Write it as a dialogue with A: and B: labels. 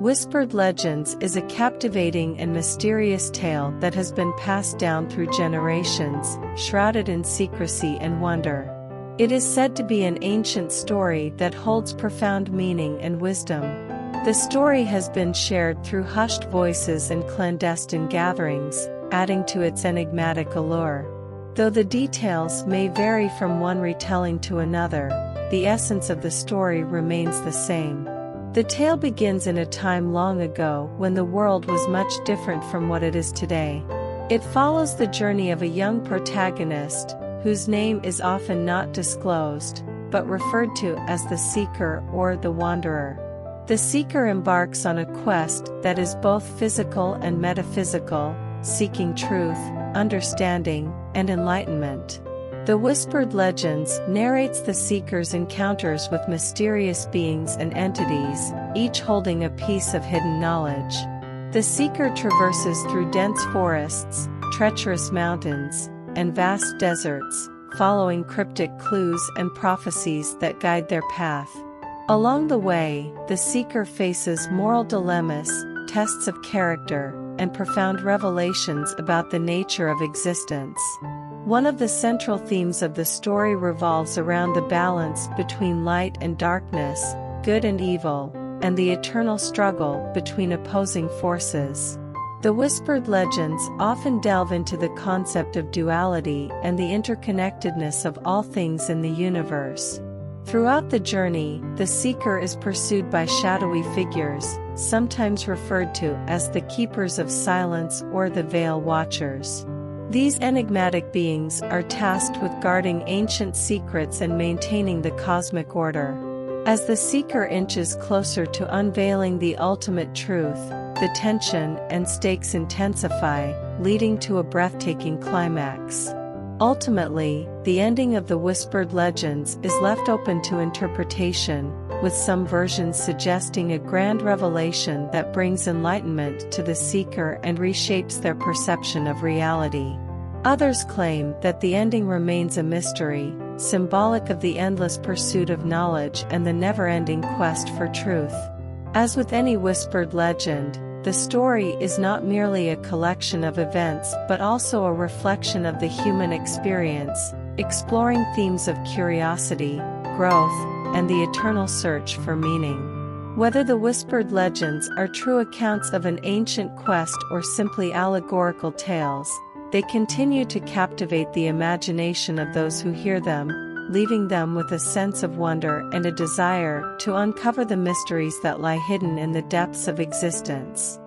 A: Whispered Legends is a captivating and mysterious tale that has been passed down through generations, shrouded in secrecy and wonder. It is said to be an ancient story that holds profound meaning and wisdom. The story has been shared through hushed voices and clandestine gatherings, adding to its enigmatic allure. Though the details may vary from one retelling to another, the essence of the story remains the same. The tale begins in a time long ago when the world was much different from what it is today. It follows the journey of a young protagonist, whose name is often not disclosed, but referred to as the Seeker or the Wanderer. The Seeker embarks on a quest that is both physical and metaphysical, seeking truth, understanding, and enlightenment. The Whispered Legends narrates the Seeker's encounters with mysterious beings and entities, each holding a piece of hidden knowledge. The Seeker traverses through dense forests, treacherous mountains, and vast deserts, following cryptic clues and prophecies that guide their path. Along the way, the Seeker faces moral dilemmas, tests of character, and profound revelations about the nature of existence. One of the central themes of the story revolves around the balance between light and darkness, good and evil, and the eternal struggle between opposing forces. The Whispered Legends often delve into the concept of duality and the interconnectedness of all things in the universe. Throughout the journey, the Seeker is pursued by shadowy figures, sometimes referred to as the Keepers of Silence or the Veil Watchers. These enigmatic beings are tasked with guarding ancient secrets and maintaining the cosmic order. As the Seeker inches closer to unveiling the ultimate truth, the tension and stakes intensify, leading to a breathtaking climax. Ultimately, the ending of the Whispered Legends is left open to interpretation, with some versions suggesting a grand revelation that brings enlightenment to the Seeker and reshapes their perception of reality. Others claim that the ending remains a mystery, symbolic of the endless pursuit of knowledge and the never-ending quest for truth. As with any Whispered Legend, the story is not merely a collection of events but also a reflection of the human experience, exploring themes of curiosity, growth, and the eternal search for meaning. Whether the Whispered Legends are true accounts of an ancient quest or simply allegorical tales, they continue to captivate the imagination of those who hear them, leaving them with a sense of wonder and a desire to uncover the mysteries that lie hidden in the depths of existence.